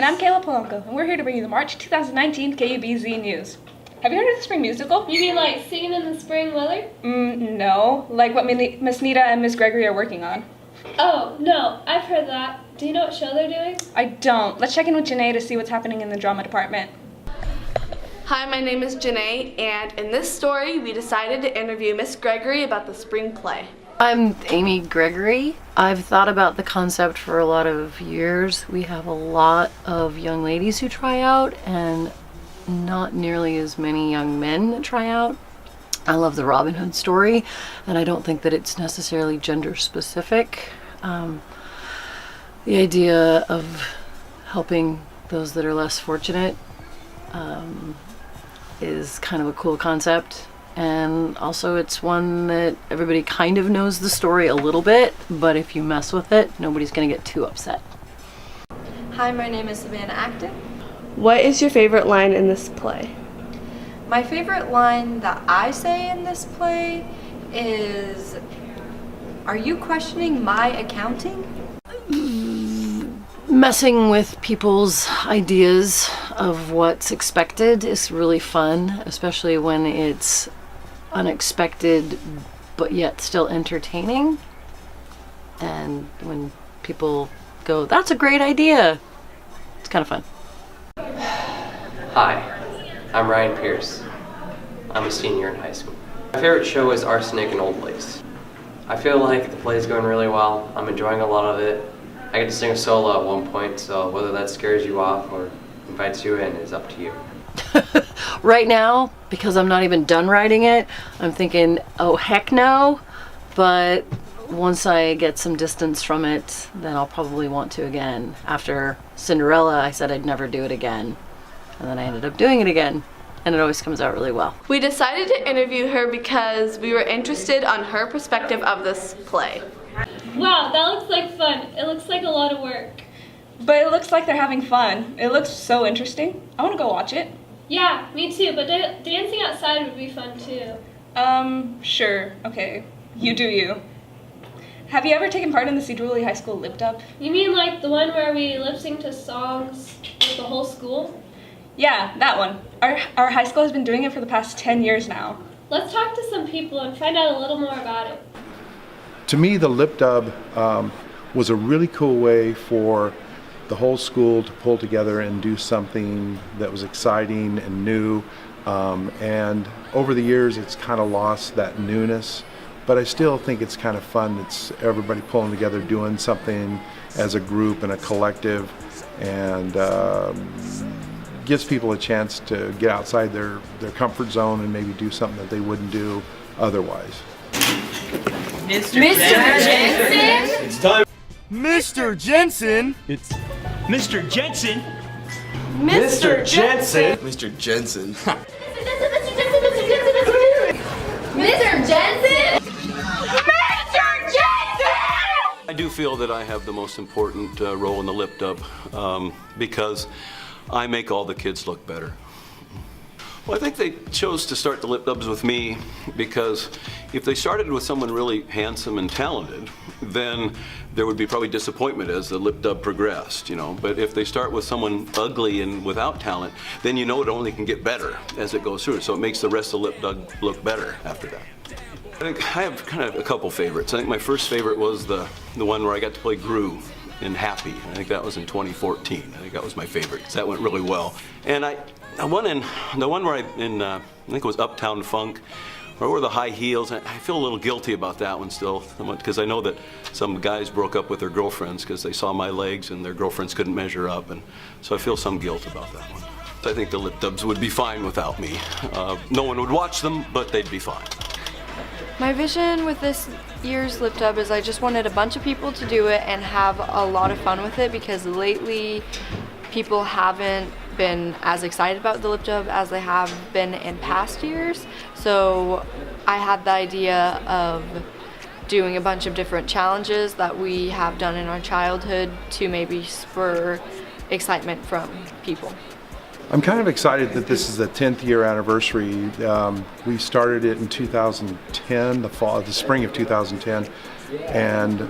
And I'm Kayla Polanco, and we're here to bring you the March 2019 KUBZ news. Have you heard of the spring musical? You mean like singing in the spring weather? No. Like what Miss Nita and Miss Gregory are working on. Oh, no, I've heard that. Do you know what show they're doing? I don't. Let's check in with Janae to see what's happening in the drama department. Hi, my name is Janae, and in this story, we decided to interview Miss Gregory about the spring play. I'm Amy Gregory. I've thought about the concept for a lot of years. We have a lot of young ladies who try out and not nearly as many young men that try out. I love the Robin Hood story, and I don't think that it's necessarily gender specific. The idea of helping those that are less fortunate is kind of a cool concept. And also it's one that everybody kind of knows the story a little bit, but if you mess with it, nobody's gonna get too upset. Hi, my name is Savannah Acton. What is your favorite line in this play? My favorite line that I say in this play is, "Are you questioning my accounting?" Messing with people's ideas of what's expected is really fun, especially when it's unexpected but yet still entertaining. And when people go, "That's a great idea," it's kind of fun. Hi, I'm Ryan Pierce. I'm a senior in high school. My favorite show is Arsenic and Old Lace. I feel like the play is going really well. I'm enjoying a lot of it. I get to sing a solo at one point, so whether that scares you off or invites you in is up to you. Right now, because I'm not even done writing it, I'm thinking, oh heck no, but once I get some distance from it, then I'll probably want to again. After Cinderella, I said I'd never do it again, and then I ended up doing it again, and it always comes out really well. We decided to interview her because we were interested on her perspective of this play. Wow, that looks like fun. It looks like a lot of work. But it looks like they're having fun. It looks so interesting. I want to go watch it. Yeah, me too, but dancing outside would be fun too. Sure. Okay. You do you. Have you ever taken part in the Cedar Woolley High School Lip Dub? You mean like the one where we lip sync to songs with the whole school? Yeah, that one. Our high school has been doing it for the past 10 years now. Let's talk to some people and find out a little more about it. To me, the lip dub was a really cool way for the whole school to pull together and do something that was exciting and new. And over the years, it's kind of lost that newness. But I still think it's kind of fun. It's everybody pulling together, doing something as a group and a collective, and gives people a chance to get outside their comfort zone and maybe do something that they wouldn't do otherwise. Mr. Jensen? It's time. Mr. Jensen? It's Mr. Jensen. Mr. Jensen? Mr. Jensen. Mr. Jensen? I do feel that I have the most important role in the lip dub because I make all the kids look better. Well, I think they chose to start the lip dubs with me because if they started with someone really handsome and talented, then there would be probably disappointment as the lip dub progressed, you know. But if they start with someone ugly and without talent, then you know it only can get better as it goes through. So it makes the rest of the lip dub look better after that. I think I have kind of a couple favorites. I think my first favorite was the one where I got to play Gru in Happy. I think that was in 2014. I think that was my favorite because that went really well. And the one where I think it was Uptown Funk, where I wore the high heels. I feel a little guilty about that one still, because I know that some guys broke up with their girlfriends because they saw my legs and their girlfriends couldn't measure up, and so I feel some guilt about that one. I think the lip dubs would be fine without me. No one would watch them, but they'd be fine. My vision with this year's lip dub is I just wanted a bunch of people to do it and have a lot of fun with it, because lately people haven't been as excited about the lip dub as they have been in past years. So I had the idea of doing a bunch of different challenges that we have done in our childhood to maybe spur excitement from people. I'm kind of excited that this is the 10th year anniversary. We started it in 2010, the spring of 2010, and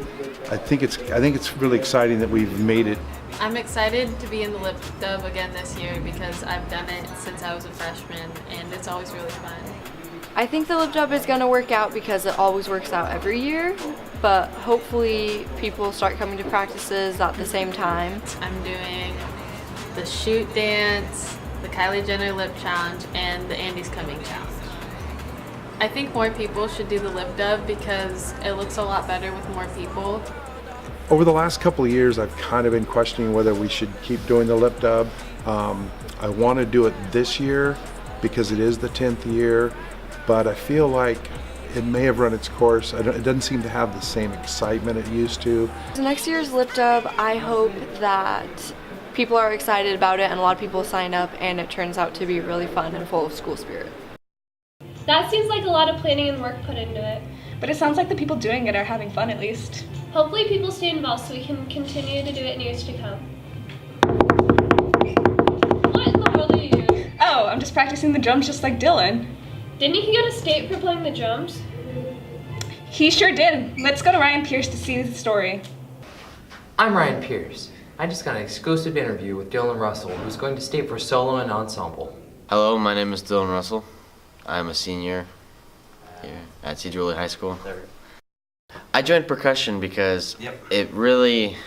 I think it's really exciting that we've made it I'm excited to be in the lip dub again this year because I've done it since I was a freshman and it's always really fun. I think the lip dub is going to work out because it always works out every year, but hopefully people start coming to practices at the same time. I'm doing the shoot dance, the Kylie Jenner lip challenge, and the Andy's Coming challenge. I think more people should do the lip dub because it looks a lot better with more people. Over the last couple of years, I've kind of been questioning whether we should keep doing the lip dub. I want to do it this year because it is the 10th year, but I feel like it may have run its course. It doesn't seem to have the same excitement it used to. So next year's lip dub, I hope that people are excited about it and a lot of people sign up and it turns out to be really fun and full of school spirit. That seems like a lot of planning and work put into it. But it sounds like the people doing it are having fun at least. Hopefully people stay involved so we can continue to do it in years to come. What in the world are you doing? Oh, I'm just practicing the drums just like Dylan. Didn't he go to state for playing the drums? He sure did. Let's go to Ryan Pierce to see the story. I'm Ryan Pierce. I just got an exclusive interview with Dylan Russell, who's going to state for solo and ensemble. Hello, my name is Dylan Russell. I'm a senior here at Cedar High School. I joined percussion because it really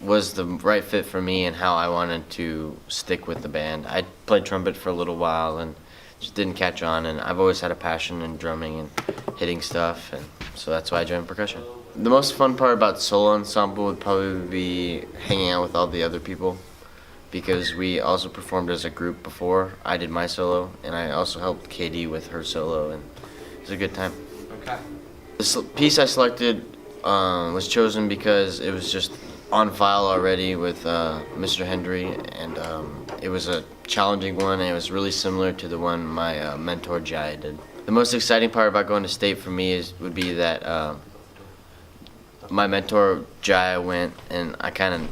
was the right fit for me and how I wanted to stick with the band. I played trumpet for a little while and just didn't catch on, and I've always had a passion in drumming and hitting stuff, and so that's why I joined percussion. The most fun part about solo ensemble would probably be hanging out with all the other people, because we also performed as a group before. I did my solo, and I also helped Katie with her solo, and it was a good time. Okay. This piece I selected was chosen because it was just on file already with Mr. Hendry, and it was a challenging one, and it was really similar to the one my mentor Jai did. The most exciting part about going to state for me would be that my mentor Jai went, and I kind of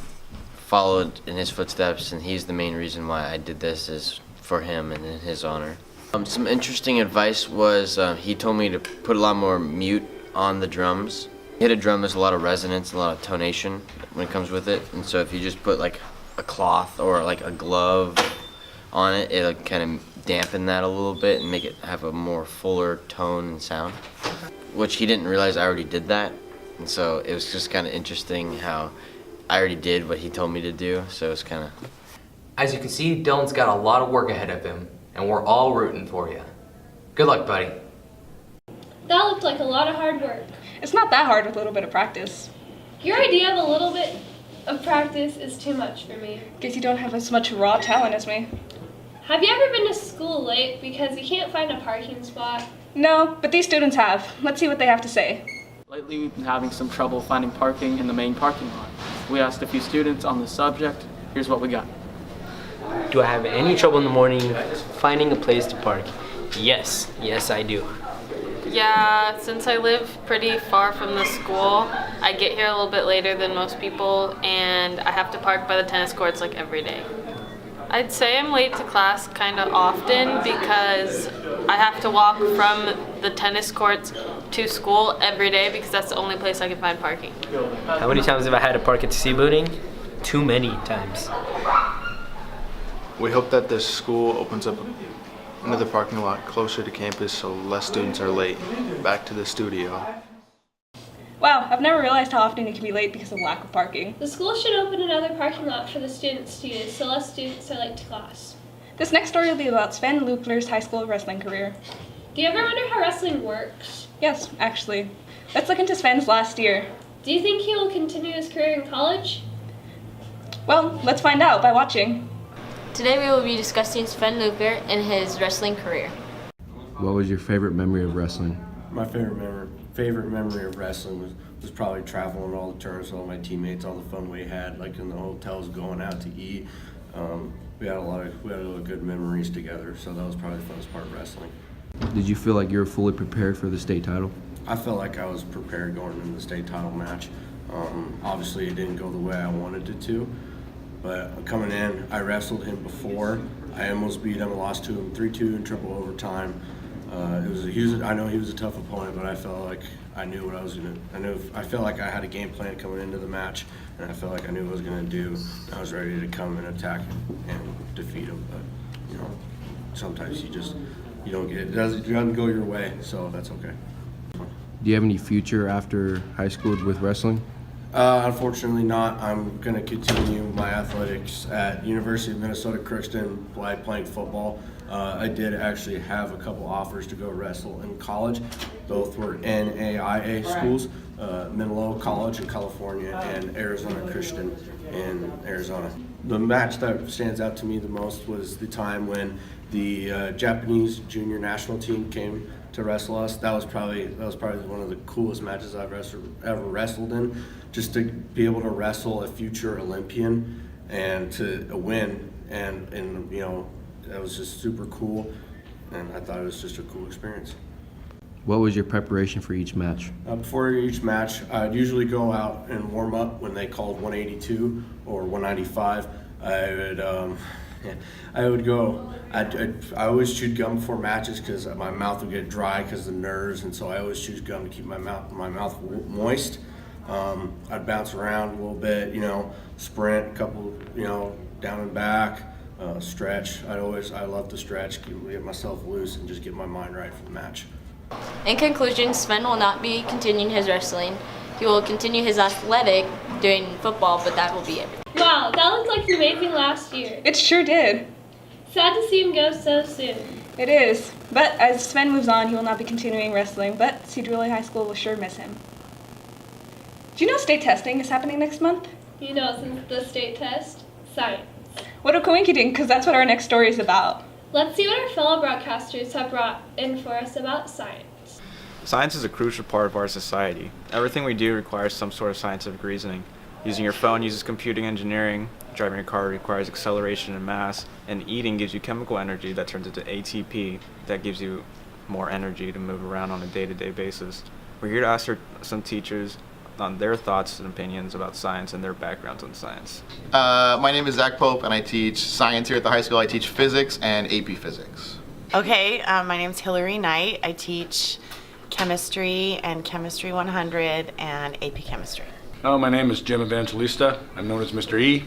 followed in his footsteps, and he's the main reason why I did this, is for him and in his honor. Some interesting advice was he told me to put a lot more mute on the drums. Hit a drum, there's a lot of resonance, a lot of tonation when it comes with it, and so if you just put like a cloth or like a glove on it, it'll kind of dampen that a little bit and make it have a more fuller tone and sound, which he didn't realize I already did that, and so it was just kind of interesting how I already did what he told me to do, so it was kind of... As you can see, Dylan's got a lot of work ahead of him, and we're all rooting for you. Good luck, buddy. That looked like a lot of hard work. It's not that hard with a little bit of practice. Your idea of a little bit of practice is too much for me. Guess you don't have as much raw talent as me. Have you ever been to school late because you can't find a parking spot? No, but these students have. Let's see what they have to say. Lately, we've been having some trouble finding parking in the main parking lot. We asked a few students on the subject. Here's what we got. Do I have any trouble in the morning finding a place to park? Yes, I do. Yeah, since I live pretty far from the school, I get here a little bit later than most people, and I have to park by the tennis courts like every day. I'd say I'm late to class kind of often because I have to walk from the tennis courts to school every day because that's the only place I can find parking. How many times have I had to park at sea booting? Too many times. We hope that this school opens up another parking lot closer to campus so less students are late. Back to the studio. Wow, I've never realized how often you can be late because of lack of parking. The school should open another parking lot for the students to use so less students are late to class. This next story will be about Sven Lukler's high school wrestling career. Do you ever wonder how wrestling works? Yes, actually. Let's look into Sven's last year. Do you think he will continue his career in college? Well, let's find out by watching. Today we will be discussing Sven Lukler and his wrestling career. What was your favorite memory of wrestling? My favorite memory of wrestling was probably traveling all the tournaments with all my teammates, all the fun we had, like in the hotels, going out to eat. We had a lot of good memories together, so that was probably the funnest part of wrestling. Did you feel like you were fully prepared for the state title? I felt like I was prepared going into the state title match. Obviously it didn't go the way I wanted it to, but coming in, I wrestled him before. I almost beat him, lost to him 3-2 in triple overtime. I know he was a tough opponent, but I felt like I knew what I was gonna. I felt like I had a game plan coming into the match, and I felt like I knew what I was gonna do. I was ready to come and attack and defeat him. But sometimes you don't get it. It doesn't go your way, so that's okay. Do you have any future after high school with wrestling? Unfortunately not. I'm going to continue my athletics at University of Minnesota Crookston playing football. I did actually have a couple offers to go wrestle in college. Both were NAIA schools, Menlo College in California and Arizona Christian in Arizona. The match that stands out to me the most was the time when the Japanese junior national team came to wrestle us. That was probably one of the coolest matches I've ever wrestled in. Just to be able to wrestle a future Olympian and to win, and that was just super cool, and I thought it was just a cool experience. What was your preparation for each match? Before each match, I'd usually go out and warm up when they called 182 or 195. I would go. I always chewed gum before matches because my mouth would get dry because of the nerves, and so I always choose gum to keep my mouth moist. I'd bounce around a little bit, sprint a couple, down and back, stretch. I love to stretch, get myself loose, and just get my mind right for the match. In conclusion, Sven will not be continuing his wrestling. He will continue his athletic doing football, but that will be everything. Wow, that looked like amazing last year. It sure did. Sad to see him go so soon. It is. But as Sven moves on, he will not be continuing wrestling, but Cedar High School will sure miss him. Do you know state testing is happening next month? Since the state test, science. What a coinkydink, because that's what our next story is about. Let's see what our fellow broadcasters have brought in for us about science. Science is a crucial part of our society. Everything we do requires some sort of scientific reasoning. Using your phone uses computing engineering, driving a car requires acceleration and mass, and eating gives you chemical energy that turns into ATP that gives you more energy to move around on a day-to-day basis. We're here to ask some teachers on their thoughts and opinions about science and their backgrounds on science. My name is Zach Pope, and I teach science here at the high school. I teach physics and AP physics. Okay, my name's Hillary Knight. I teach chemistry and Chemistry 100 and AP chemistry. My name is Jim Evangelista. I'm known as Mr. E.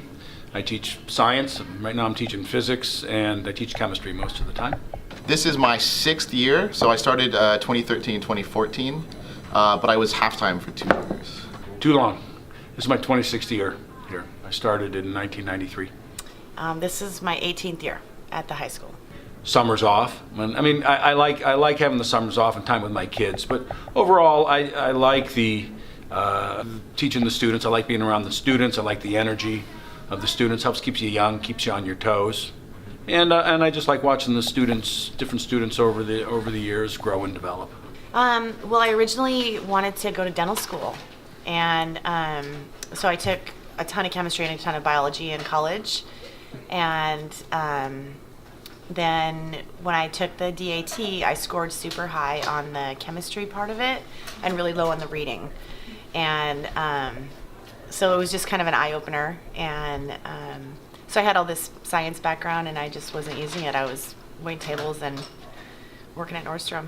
I teach science. Right now I'm teaching physics, and I teach chemistry most of the time. This is my 6th year, so I started 2013, 2014, but I was half-time for 2 years. Too long. This is my 26th year here. I started in 1993. This is my 18th year at the high school. Summers off. I like having the summers off and time with my kids, but overall I like the teaching the students. I like being around the students. I like the energy of the students. Helps keeps you young, keeps you on your toes, and I just like watching the students, different students over the years grow and develop. Well, I originally wanted to go to dental school, and so I took a ton of chemistry and a ton of biology in college, and then when I took the DAT, I scored super high on the chemistry part of it and really low on the reading. And so it was just kind of an eye-opener. And so I had all this science background, and I just wasn't using it. I was waiting tables and working at Nordstrom.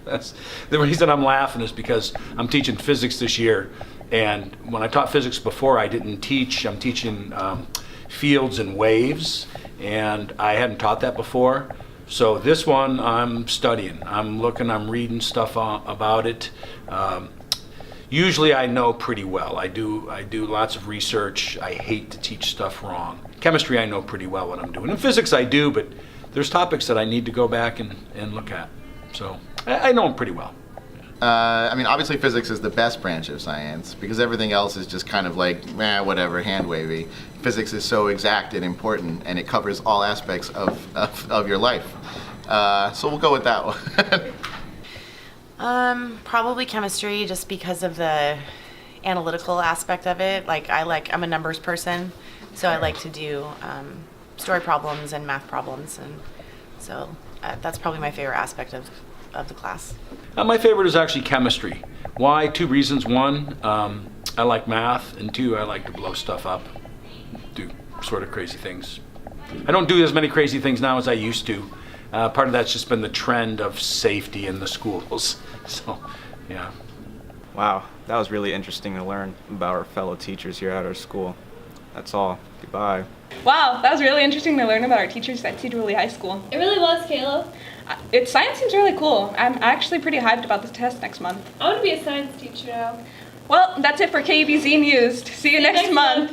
That's the reason I'm laughing is because I'm teaching physics this year. And when I taught physics before, I didn't teach. I'm teaching fields and waves, and I hadn't taught that before. So this one I'm studying. I'm looking, I'm reading stuff about it. Usually I know pretty well. I do lots of research. I hate to teach stuff wrong. Chemistry I know pretty well what I'm doing. In physics I do, but there's topics that I need to go back and look at. So I know them pretty well. Obviously physics is the best branch of science because everything else is just kind of like, whatever, hand-wavy. Physics is so exact and important, and it covers all aspects of your life. So we'll go with that one. Probably chemistry, just because of the analytical aspect of it. I'm a numbers person, so I like to do story problems and math problems, and so that's probably my favorite aspect of the class. My favorite is actually chemistry. Why? 2 reasons. 1, I like math, and 2, I like to blow stuff up, do sort of crazy things. I don't do as many crazy things now as I used to, Part of that's just been the trend of safety in the schools. So, yeah. Wow, that was really interesting to learn about our fellow teachers here at our school. That's all. Goodbye. Wow, that was really interesting to learn about our teachers at Cedar High School. It really was, Kayla. Science seems really cool. I'm actually pretty hyped about this test next month. I want to be a science teacher now. Well, that's it for KUBZ News. See you next month.